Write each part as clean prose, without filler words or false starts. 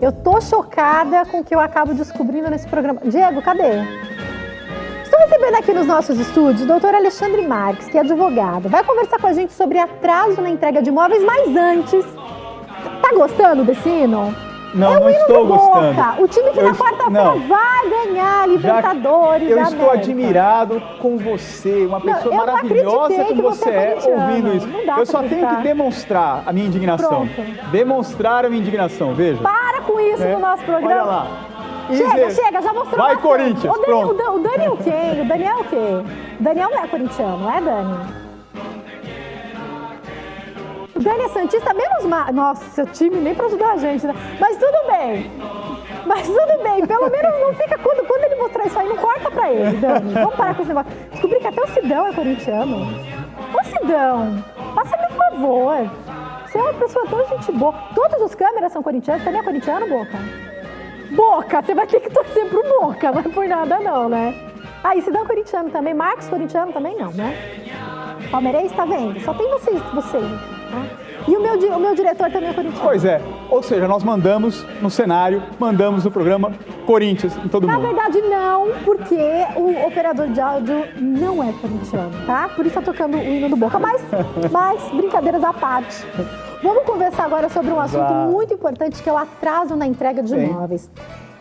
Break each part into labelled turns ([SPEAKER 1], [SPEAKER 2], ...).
[SPEAKER 1] Eu tô chocada com o que eu acabo descobrindo nesse programa. Diego, cadê? Estou recebendo aqui nos nossos estúdios o doutor Alexandre Marques, que é advogado. Vai conversar com a gente sobre atraso na entrega de imóveis, mas antes... Tá gostando desse hino?
[SPEAKER 2] Não, não estou gostando.
[SPEAKER 1] O time que na quarta-feira vai ganhar a Libertadores da América.
[SPEAKER 2] Eu estou admirado com você, uma pessoa maravilhosa como você é, ouvindo isso. Eu só tenho que demonstrar a minha indignação.
[SPEAKER 1] Pronto.
[SPEAKER 2] Demonstrar a minha indignação, veja.
[SPEAKER 1] Para com isso no nosso programa.
[SPEAKER 2] Olha lá.
[SPEAKER 1] Chega, já mostrou
[SPEAKER 2] Vai,
[SPEAKER 1] bastante.
[SPEAKER 2] Corinthians, pronto.
[SPEAKER 1] O Dani é o quê? O Dani é o quê? O Daniel não é corintiano, não é, Dani? O Dani é santista, menos mal. Nossa, seu time nem pra ajudar a gente, né? Mas tudo bem. Pelo menos não fica... Quando ele mostrar isso aí, não corta pra ele, Dani. Vamos parar com esse negócio. Descobri que até o Sidão é corintiano. Ô, Sidão, faça-me um favor. Você é uma pessoa tão gente boa. Todas as câmeras são corintianas. Você nem é corintiano, Boca? Boca, você vai ter que torcer pro Boca. Não é por nada, não, né? Ah, e Sidão é corintiano também. Marcos corintiano também não, né? Palmeirense, tá vendo? Só tem vocês. Né? E o meu diretor também é corintiano.
[SPEAKER 2] Pois é, ou seja, nós mandamos no cenário, mandamos no programa Corinthians em todo mundo.
[SPEAKER 1] Na verdade não, porque o operador de áudio não é corintiano, tá? Por isso tá tocando o hino do Boca, mas brincadeiras à parte. Vamos conversar agora sobre um assunto muito importante, que é o atraso na entrega de imóveis.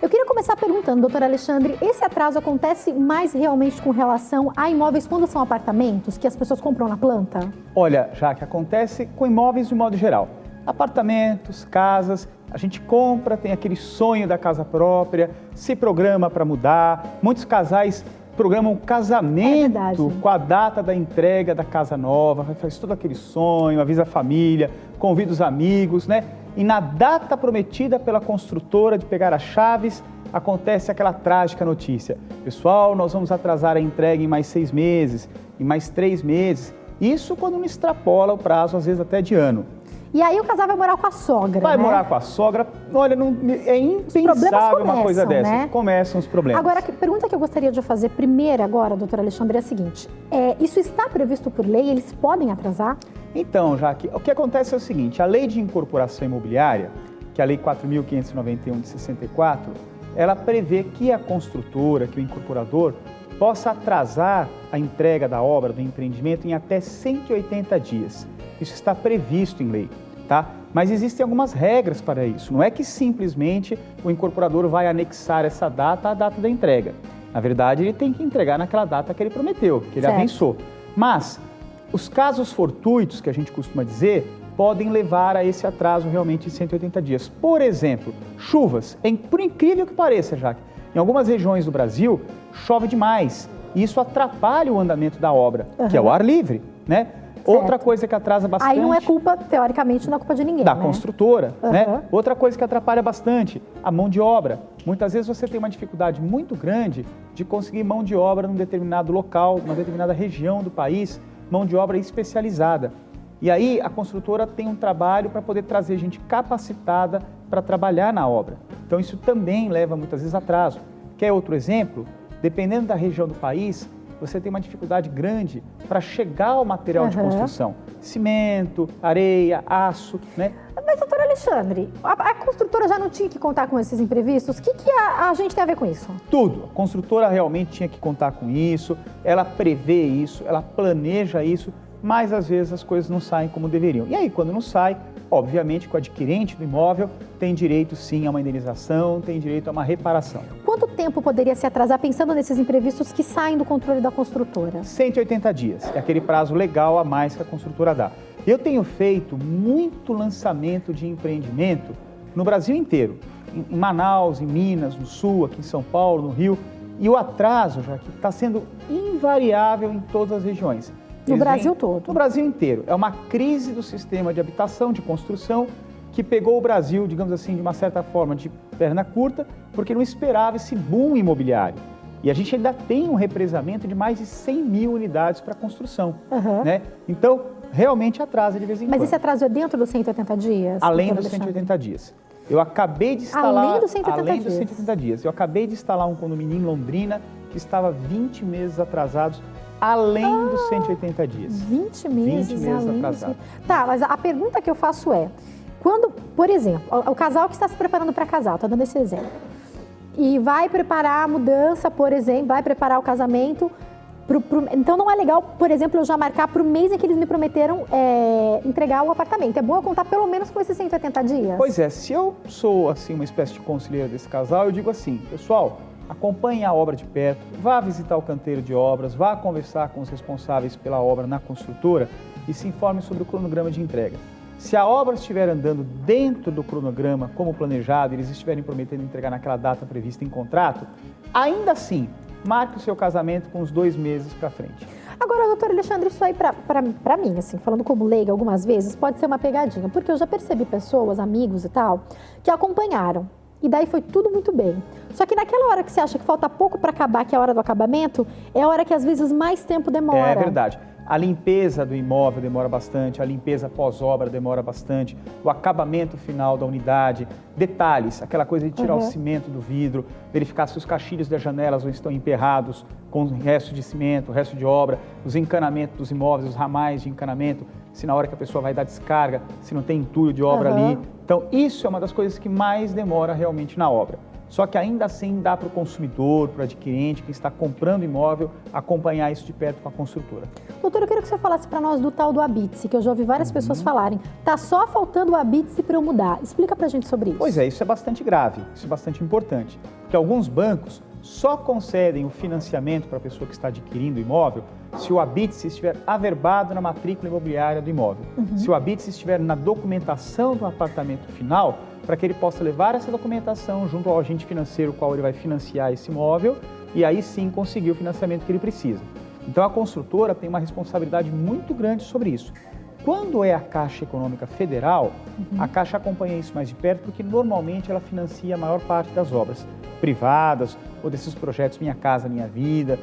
[SPEAKER 1] Eu queria começar perguntando, doutor Alexandre, esse atraso acontece mais realmente com relação a imóveis quando são apartamentos que as pessoas compram na planta?
[SPEAKER 2] Olha, Jaque, acontece com imóveis de modo geral. Apartamentos, casas, a gente compra, tem aquele sonho da casa própria, se programa para mudar. Muitos casais programam o casamento com a data da entrega da casa nova, faz todo aquele sonho, avisa a família, convida os amigos, né? E na data prometida pela construtora de pegar as chaves, acontece aquela trágica notícia. Pessoal, nós vamos atrasar a entrega em mais 6 meses, em mais 3 meses. Isso quando não extrapola o prazo, às vezes até de ano.
[SPEAKER 1] E aí o casal vai morar com a sogra,
[SPEAKER 2] Vai morar com a sogra. Olha, é impensável uma coisa dessa.
[SPEAKER 1] Né?
[SPEAKER 2] Começam os problemas.
[SPEAKER 1] Agora, a pergunta que eu gostaria de fazer primeiro agora, doutor Alexandre, é a seguinte. Isso está previsto por lei? Eles podem atrasar?
[SPEAKER 2] Então, Jaque, o que acontece é o seguinte. A Lei de Incorporação Imobiliária, que é a Lei 4.591 de 64, ela prevê que a construtora, que o incorporador, possa atrasar a entrega da obra, do empreendimento, em até 180 dias. Isso está previsto em lei, tá? Mas existem algumas regras para isso. Não é que simplesmente o incorporador vai anexar essa data à data da entrega. Na verdade, ele tem que entregar naquela data que ele prometeu, que ele avançou. Mas os casos fortuitos, que a gente costuma dizer, podem levar a esse atraso realmente em 180 dias. Por exemplo, chuvas. Por incrível que pareça, Jaque, em algumas regiões do Brasil, chove demais. E isso atrapalha o andamento da obra, que é o ar livre, né? Outra coisa que atrasa bastante...
[SPEAKER 1] Aí não é culpa, teoricamente, não é culpa de ninguém,
[SPEAKER 2] da construtora, né? Outra coisa que atrapalha bastante, a mão de obra. Muitas vezes você tem uma dificuldade muito grande de conseguir mão de obra num determinado local, numa determinada região do país, mão de obra especializada. E aí a construtora tem um trabalho para poder trazer gente capacitada para trabalhar na obra. Então isso também leva muitas vezes a atraso. Quer outro exemplo? Dependendo da região do país, você tem uma dificuldade grande para chegar ao material de construção. Cimento, areia, aço, né?
[SPEAKER 1] Mas, doutor Alexandre, a construtora já não tinha que contar com esses imprevistos? O que a gente tem a ver com isso?
[SPEAKER 2] Tudo. A construtora realmente tinha que contar com isso, ela prevê isso, ela planeja isso, mas às vezes as coisas não saem como deveriam. E aí, quando não sai, obviamente que o adquirente do imóvel tem direito sim a uma indenização, tem direito a uma reparação.
[SPEAKER 1] Quanto tempo poderia se atrasar pensando nesses imprevistos que saem do controle da construtora?
[SPEAKER 2] 180 dias, é aquele prazo legal a mais que a construtora dá. Eu tenho feito muito lançamento de empreendimento no Brasil inteiro, em Manaus, em Minas, no Sul, aqui em São Paulo, no Rio, e o atraso já está sendo invariável em todas as regiões.
[SPEAKER 1] No Brasil todo?
[SPEAKER 2] No Brasil inteiro. É uma crise do sistema de habitação, de construção, que pegou o Brasil, digamos assim, de uma certa forma, de perna curta, porque não esperava esse boom imobiliário. E a gente ainda tem um represamento de mais de 100 mil unidades para construção, né? Então, realmente atrasa de vez em quando.
[SPEAKER 1] Mas esse atraso é dentro dos 180 dias?
[SPEAKER 2] Além dos 180 dias. Eu acabei de instalar...
[SPEAKER 1] Além dos 180
[SPEAKER 2] dias. Eu acabei de instalar um condomínio em Londrina que estava 20 meses atrasados, além dos 180 dias.
[SPEAKER 1] 20 meses
[SPEAKER 2] atrasados.
[SPEAKER 1] Tá, mas a pergunta que eu faço é, Quando, por exemplo, o casal que está se preparando para casar, estou dando esse exemplo, e vai preparar a mudança, por exemplo, vai preparar o casamento, então não é legal, por exemplo, eu já marcar para o mês em que eles me prometeram entregar o apartamento. É bom eu contar pelo menos com esses 180 dias?
[SPEAKER 2] Pois é, se eu sou assim uma espécie de conselheiro desse casal, eu digo assim, pessoal, acompanhe a obra de perto, vá visitar o canteiro de obras, vá conversar com os responsáveis pela obra na construtora e se informe sobre o cronograma de entrega. Se a obra estiver andando dentro do cronograma como planejado, e eles estiverem prometendo entregar naquela data prevista em contrato, ainda assim, marque o seu casamento com uns 2 meses para frente.
[SPEAKER 1] Agora, doutor Alexandre, isso aí para mim, assim, falando como leiga algumas vezes, pode ser uma pegadinha, porque eu já percebi pessoas, amigos e tal, que acompanharam. E daí foi tudo muito bem. Só que naquela hora que você acha que falta pouco para acabar, que é a hora do acabamento, é a hora que às vezes mais tempo demora.
[SPEAKER 2] É verdade. A limpeza do imóvel demora bastante, a limpeza pós-obra demora bastante, o acabamento final da unidade, detalhes, aquela coisa de tirar o cimento do vidro, verificar se os caixilhos das janelas não estão emperrados com o resto de cimento, o resto de obra, os encanamentos dos imóveis, os ramais de encanamento, se na hora que a pessoa vai dar descarga, se não tem entulho de obra ali. Então, isso é uma das coisas que mais demora realmente na obra. Só que ainda assim dá para o consumidor, para o adquirente, que está comprando imóvel, acompanhar isso de perto com a construtora.
[SPEAKER 1] Doutor, eu queria que você falasse para nós do tal do Habite-se, que eu já ouvi várias pessoas falarem. Tá só faltando o Habite-se para eu mudar. Explica para a gente sobre isso.
[SPEAKER 2] Pois é, isso é bastante grave, isso é bastante importante. Porque alguns bancos só concedem o financiamento para a pessoa que está adquirindo o imóvel se o Habite-se estiver averbado na matrícula imobiliária do imóvel. Se o Habite-se estiver na documentação do apartamento final, para que ele possa levar essa documentação junto ao agente financeiro, qual ele vai financiar esse imóvel, e aí sim conseguir o financiamento que ele precisa. Então a construtora tem uma responsabilidade muito grande sobre isso. Quando é a Caixa Econômica Federal, a Caixa acompanha isso mais de perto, porque normalmente ela financia a maior parte das obras privadas ou desses projetos Minha Casa Minha Vida,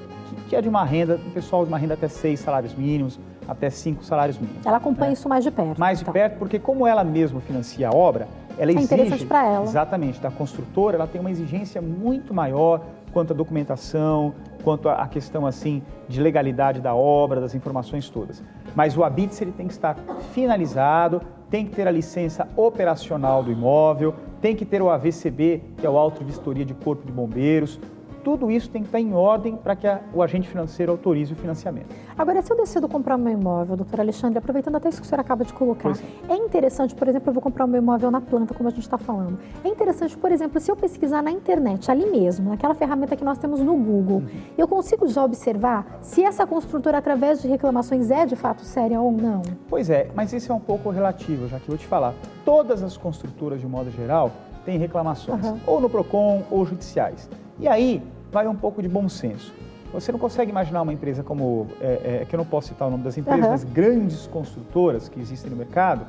[SPEAKER 2] que é de uma renda, o pessoal de uma renda até 6 salários mínimos, até 5 salários mínimos.
[SPEAKER 1] Ela acompanha isso mais de perto.
[SPEAKER 2] Mais de perto, porque como ela mesma financia a obra, ela exige...
[SPEAKER 1] É interessante para ela.
[SPEAKER 2] Exatamente, da construtora, ela tem uma exigência muito maior quanto à documentação, quanto à questão assim de legalidade da obra, das informações todas. Mas o Habite-se ele tem que estar finalizado, tem que ter a licença operacional do imóvel, tem que ter o AVCB, que é o Auto de Vistoria de Corpo de Bombeiros. Tudo isso tem que estar em ordem para que o agente financeiro autorize o financiamento. Agora,
[SPEAKER 1] se eu decido comprar meu imóvel, doutor Alexandre, aproveitando até isso que o senhor acaba de colocar, é interessante, por exemplo, eu vou comprar o meu imóvel na planta, como a gente está falando. É interessante, por exemplo, se eu pesquisar na internet, ali mesmo, naquela ferramenta que nós temos no Google, eu consigo já observar se essa construtora, através de reclamações, é de fato séria ou não?
[SPEAKER 2] Pois é, mas isso é um pouco relativo, já que eu vou te falar. Todas as construtoras, de modo geral, têm reclamações, ou no PROCON ou judiciais. E aí, vai um pouco de bom senso. Você não consegue imaginar uma empresa como, que eu não posso citar o nome das empresas, mas grandes construtoras que existem no mercado,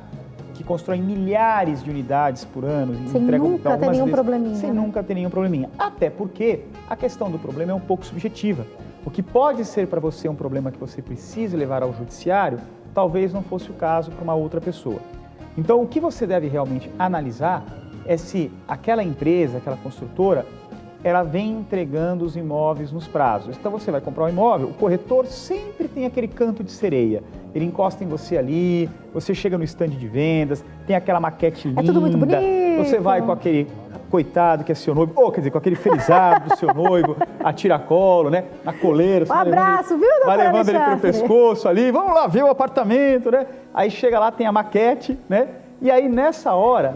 [SPEAKER 2] que constroem milhares de unidades por ano.
[SPEAKER 1] Sem nunca ter nenhum probleminha.
[SPEAKER 2] Sem nunca ter nenhum probleminha. Até porque a questão do problema é um pouco subjetiva. O que pode ser para você um problema que você precise levar ao judiciário, talvez não fosse o caso para uma outra pessoa. Então, o que você deve realmente analisar é se aquela empresa, aquela construtora, ela vem entregando os imóveis nos prazos. Então você vai comprar um imóvel, o corretor sempre tem aquele canto de sereia. Ele encosta em você ali, você chega no estande de vendas, tem aquela maquete linda.
[SPEAKER 1] É tudo muito bonito.
[SPEAKER 2] Você vai com aquele coitado que é seu noivo, ou quer dizer, com aquele felizardo do seu noivo, a tiracolo, né? Na coleira.
[SPEAKER 1] Um abraço, viu, doutor
[SPEAKER 2] Vai levando
[SPEAKER 1] Alexandre?
[SPEAKER 2] ele pelo pescoço ali, vamos lá ver o apartamento, né? Aí chega lá, tem a maquete, né? E aí nessa hora,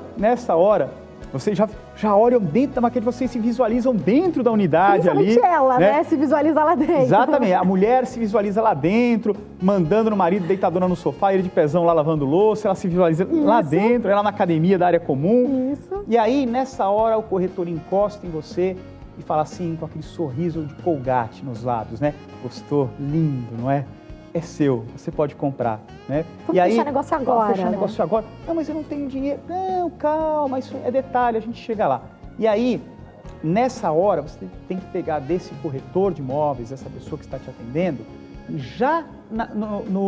[SPEAKER 2] vocês já olham dentro da maquete, vocês se visualizam dentro da unidade ali.
[SPEAKER 1] Principalmente ela, né? Se visualiza lá dentro.
[SPEAKER 2] Exatamente. A mulher se visualiza lá dentro, mandando no marido deitadona no sofá, ele de pezão lá lavando louça, ela se visualiza lá dentro, ela na academia da área comum.
[SPEAKER 1] Isso.
[SPEAKER 2] E aí, nessa hora, o corretor encosta em você e fala assim, com aquele sorriso de Colgate nos lábios, né? Gostou? Lindo, não é? É seu, você pode comprar, né?
[SPEAKER 1] Vamos fechar negócio agora.
[SPEAKER 2] Vamos fechar negócio agora. Não, mas eu não tenho dinheiro. Não, calma, isso é detalhe, a gente chega lá. E aí, nessa hora, você tem que pegar desse corretor de imóveis, essa pessoa que está te atendendo, já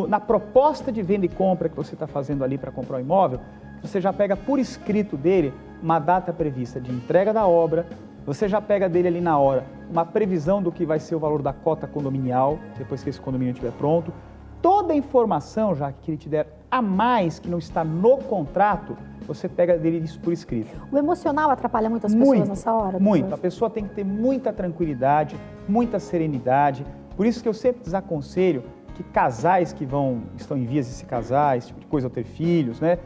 [SPEAKER 2] na proposta de venda e compra que você está fazendo ali para comprar o imóvel, você já pega por escrito dele uma data prevista de entrega da obra, você já pega dele ali na hora uma previsão do que vai ser o valor da cota condominial, depois que esse condomínio estiver pronto. Toda a informação já que ele te der a mais que não está no contrato, você pega dele isso por escrito.
[SPEAKER 1] O emocional atrapalha muitas pessoas nessa hora? Doutor?
[SPEAKER 2] Muito. A pessoa tem que ter muita tranquilidade, muita serenidade. Por isso que eu sempre desaconselho que casais que estão em vias de se casar, esse tipo de coisa, ou ter filhos, né?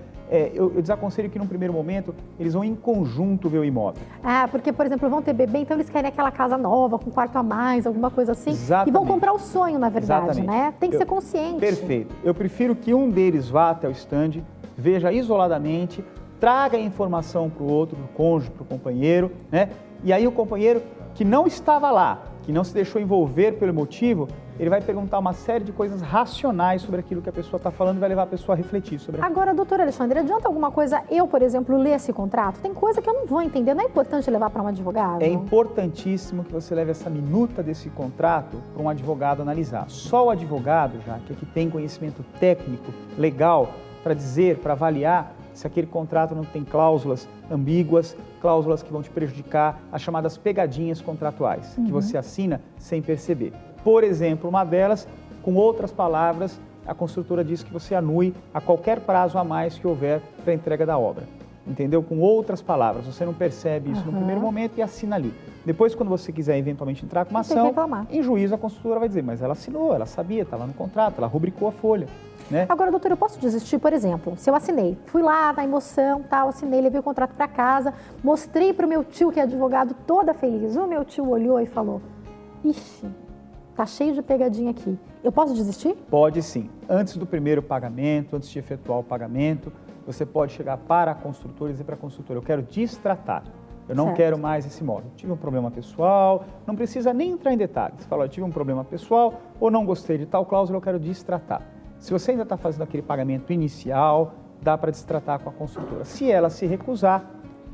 [SPEAKER 2] Eu desaconselho que, num primeiro momento, eles vão em conjunto ver o imóvel.
[SPEAKER 1] Ah, porque, por exemplo, vão ter bebê, então eles querem aquela casa nova, com quarto a mais, alguma coisa assim.
[SPEAKER 2] Exatamente.
[SPEAKER 1] E vão comprar o sonho, na verdade,
[SPEAKER 2] Exatamente.
[SPEAKER 1] né? Tem que ser consciente.
[SPEAKER 2] Perfeito. Eu prefiro que um deles vá até o stand, veja isoladamente, traga a informação para o outro, para o cônjuge, para o companheiro, né? E aí o companheiro que não estava lá, que não se deixou envolver pelo motivo, ele vai perguntar uma série de coisas racionais sobre aquilo que a pessoa está falando e vai levar a pessoa a refletir sobre aquilo.
[SPEAKER 1] Agora, doutor Alexandre, adianta alguma coisa eu, por exemplo, ler esse contrato? Tem coisa que eu não vou entender, não é importante levar para um advogado?
[SPEAKER 2] É importantíssimo que você leve essa minuta desse contrato para um advogado analisar. Só o advogado, já que tem conhecimento técnico, legal, para dizer, para avaliar se aquele contrato não tem cláusulas ambíguas, cláusulas que vão te prejudicar, as chamadas pegadinhas contratuais, que você assina sem perceber. Por exemplo, uma delas, com outras palavras, a construtora diz que você anule a qualquer prazo a mais que houver para a entrega da obra. Entendeu? Com outras palavras, você não percebe isso no primeiro momento e assina ali. Depois, quando você quiser eventualmente entrar com uma ação, em juízo a construtora vai dizer, mas ela assinou, ela sabia, estava no contrato, ela rubricou a folha. Né?
[SPEAKER 1] Agora, doutor, eu posso desistir, por exemplo, se eu assinei, fui lá na emoção, tal, assinei, levei o contrato para casa, mostrei para o meu tio, que é advogado, toda feliz. O meu tio olhou e falou, ixi, tá cheio de pegadinha aqui. Eu posso desistir?
[SPEAKER 2] Pode sim. Antes do primeiro pagamento, antes de efetuar o pagamento, você pode chegar para a construtora e dizer para a construtora, eu quero destratar. Eu não quero mais esse imóvel. Tive um problema pessoal, não precisa nem entrar em detalhes. Você fala, eu tive um problema pessoal ou não gostei de tal cláusula, eu quero destratar. Se você ainda está fazendo aquele pagamento inicial, dá para destratar com a construtora. Se ela se recusar,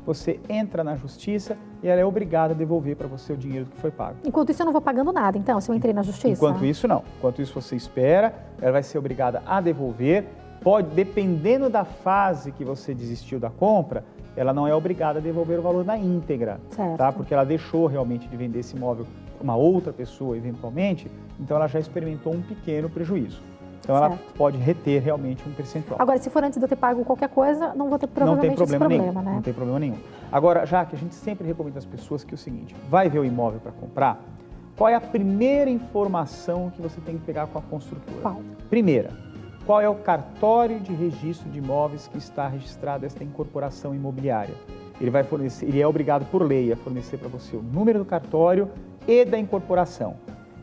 [SPEAKER 2] você entra na justiça e ela é obrigada a devolver para você o dinheiro que foi pago.
[SPEAKER 1] Enquanto isso, eu não vou pagando nada, então, se eu entrei na justiça?
[SPEAKER 2] Enquanto isso, não. Enquanto isso, você espera, ela vai ser obrigada a devolver. Pode, dependendo da fase que você desistiu da compra, ela não é obrigada a devolver o valor na íntegra, tá? Porque ela deixou realmente de vender esse imóvel para uma outra pessoa, eventualmente, então ela já experimentou um pequeno prejuízo. Então ela pode reter realmente um percentual.
[SPEAKER 1] Agora, se for antes de eu ter pago qualquer coisa, não vou ter provavelmente esse problema, né?
[SPEAKER 2] Não tem problema nenhum. Agora, já que a gente sempre recomenda às pessoas que é o seguinte, vai ver o imóvel para comprar, qual é a primeira informação que você tem que pegar com a construtora?
[SPEAKER 1] Qual?
[SPEAKER 2] Primeira, qual é o cartório de registro de imóveis que está registrado esta incorporação imobiliária? Ele vai fornecer, ele é obrigado por lei a fornecer para você o número do cartório e da incorporação.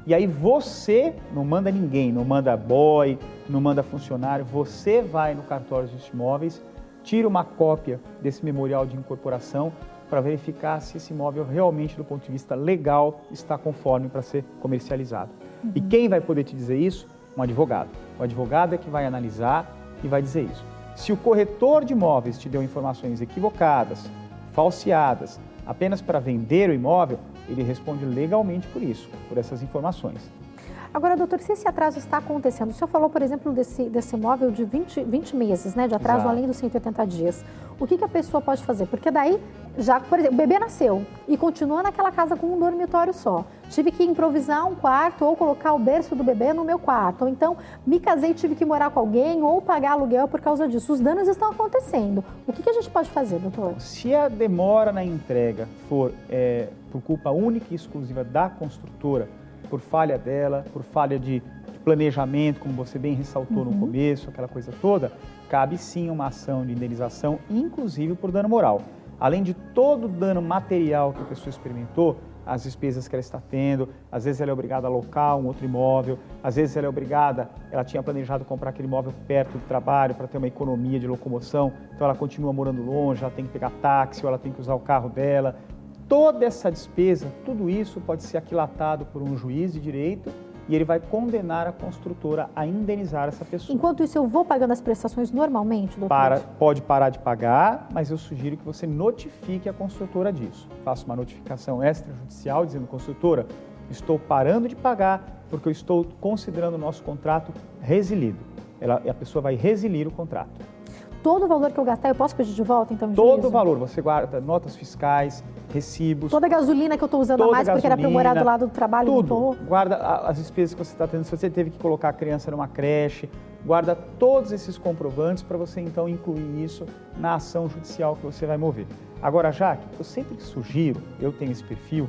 [SPEAKER 2] E aí você não manda ninguém, não manda boy, não manda funcionário, você vai no cartório de imóveis, tira uma cópia desse memorial de incorporação para verificar se esse imóvel realmente, do ponto de vista legal, está conforme para ser comercializado. E quem vai poder te dizer isso? Um advogado. O advogado é que vai analisar e vai dizer isso. Se o corretor de imóveis te deu informações equivocadas, falseadas, apenas para vender o imóvel, ele responde legalmente por isso, por essas informações.
[SPEAKER 1] Agora, doutor, se esse atraso está acontecendo, o senhor falou, por exemplo, desse imóvel de 20 meses, né, de atraso. Exato. Além dos 180 dias. O que a pessoa pode fazer? Porque daí, já, por exemplo, o bebê nasceu e continua naquela casa com um dormitório só. Tive que improvisar um quarto ou colocar o berço do bebê no meu quarto. Ou então, me casei e tive que morar com alguém ou pagar aluguel por causa disso. Os danos estão acontecendo. O que a gente pode fazer, doutor?
[SPEAKER 2] Se a demora na entrega for por culpa única e exclusiva da construtora, por falha dela, por falha de planejamento, como você bem ressaltou no começo, aquela coisa toda, cabe sim uma ação de indenização, inclusive por dano moral. Além de todo o dano material que a pessoa experimentou, as despesas que ela está tendo, às vezes ela é obrigada a alocar um outro imóvel, às vezes ela tinha planejado comprar aquele imóvel perto do trabalho para ter uma economia de locomoção, então ela continua morando longe, ela tem que pegar táxi ou ela tem que usar o carro dela. Toda essa despesa, tudo isso pode ser aquilatado por um juiz de direito e ele vai condenar a construtora a indenizar essa pessoa.
[SPEAKER 1] Enquanto isso, eu vou pagando as prestações normalmente, doutor?
[SPEAKER 2] Pode parar de pagar, mas eu sugiro que você notifique a construtora disso. Faça uma notificação extrajudicial dizendo, construtora, estou parando de pagar porque eu estou considerando o nosso contrato resilido. A pessoa vai resilir o contrato.
[SPEAKER 1] Todo o valor que eu gastar, eu posso pedir de volta, então?
[SPEAKER 2] Todo o valor. Você guarda notas fiscais, recibos.
[SPEAKER 1] Toda a gasolina que eu estou usando a mais porque era para eu morar do lado do trabalho.
[SPEAKER 2] Tudo. Guarda as despesas que você está tendo. Se você teve que colocar a criança numa creche, guarda todos esses comprovantes para você então incluir isso na ação judicial que você vai mover. Agora, Jaque, eu sempre sugiro, eu tenho esse perfil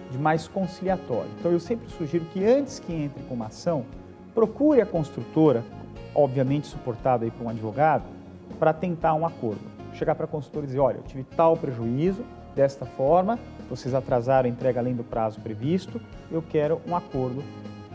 [SPEAKER 2] de mais conciliatório, então eu sempre sugiro que antes que entre com uma ação, procure a construtora, obviamente suportada aí por um advogado, para tentar um acordo. Chegar para a construtora e dizer, olha, eu tive tal prejuízo, desta forma, vocês atrasaram a entrega além do prazo previsto, eu quero um acordo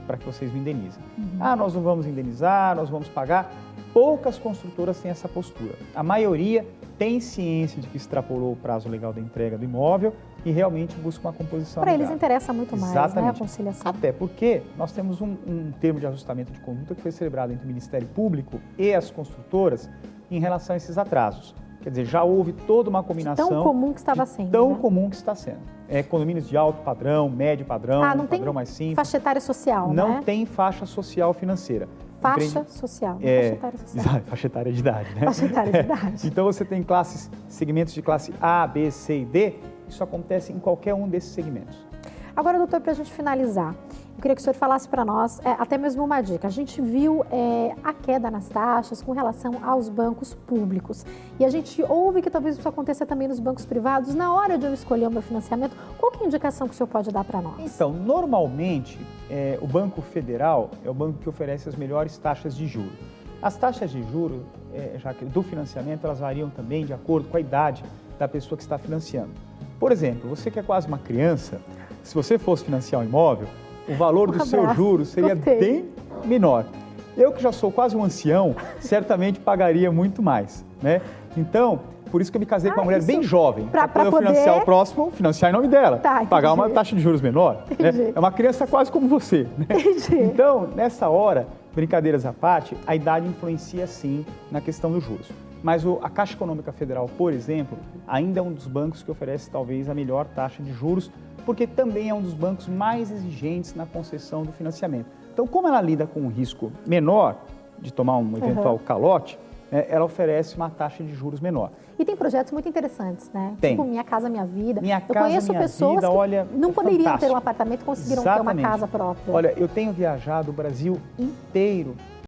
[SPEAKER 2] para que vocês me indenizem. Ah, nós não vamos indenizar, nós vamos pagar. Poucas construtoras têm essa postura. A maioria tem ciência de que extrapolou o prazo legal da entrega do imóvel e realmente busca uma composição
[SPEAKER 1] Para
[SPEAKER 2] amigável.
[SPEAKER 1] eles interessa muito mais, né, a conciliação.
[SPEAKER 2] Até porque nós temos um termo de ajustamento de conduta que foi celebrado entre o Ministério Público e as construtoras em relação a esses atrasos. Quer dizer, já houve toda uma combinação.
[SPEAKER 1] Tão comum que estava sendo.
[SPEAKER 2] Tão
[SPEAKER 1] né?
[SPEAKER 2] comum que está sendo. Condomínios de alto padrão, médio padrão,
[SPEAKER 1] não tem
[SPEAKER 2] padrão mais simples.
[SPEAKER 1] faixa etária social,
[SPEAKER 2] Não
[SPEAKER 1] né?
[SPEAKER 2] tem faixa social financeira.
[SPEAKER 1] Faixa social, não faixa etária social.
[SPEAKER 2] Exato, faixa etária de idade, né?
[SPEAKER 1] Faixa etária de idade.
[SPEAKER 2] Então você tem segmentos de classe A, B, C e D, isso acontece em qualquer um desses segmentos.
[SPEAKER 1] Agora, doutor, para a gente finalizar, eu queria que o senhor falasse para nós, até mesmo uma dica. A gente viu a queda nas taxas com relação aos bancos públicos. E a gente ouve que talvez isso aconteça também nos bancos privados. Na hora de eu escolher o meu financiamento, qual que é a indicação que o senhor pode dar para nós?
[SPEAKER 2] Então, normalmente, o Banco Federal é o banco que oferece as melhores taxas de juros. As taxas de juros, do financiamento, elas variam também de acordo com a idade da pessoa que está financiando. Por exemplo, você que é quase uma criança, se você fosse financiar um imóvel, o valor do seu juros seria bem menor. Eu que já sou quase um ancião, certamente pagaria muito mais, né? Então, por isso que eu me casei com uma mulher bem jovem, para quando eu financiar o próximo, financiar em nome dela, pagar uma taxa de juros menor. Né? É uma criança quase como você, né? Então, nessa hora, brincadeiras à parte, a idade influencia sim na questão dos juros. Mas a Caixa Econômica Federal, por exemplo, ainda é um dos bancos que oferece talvez a melhor taxa de juros, porque também é um dos bancos mais exigentes na concessão do financiamento. Então, como ela lida com um risco menor de tomar um eventual calote, ela oferece uma taxa de juros menor.
[SPEAKER 1] E tem projetos muito interessantes, né?
[SPEAKER 2] Tem.
[SPEAKER 1] Tipo Minha Casa Minha Vida.
[SPEAKER 2] Eu conheço pessoas que
[SPEAKER 1] não poderiam ter um apartamento, conseguiram ter uma casa própria.
[SPEAKER 2] Olha, eu tenho viajado o Brasil inteiro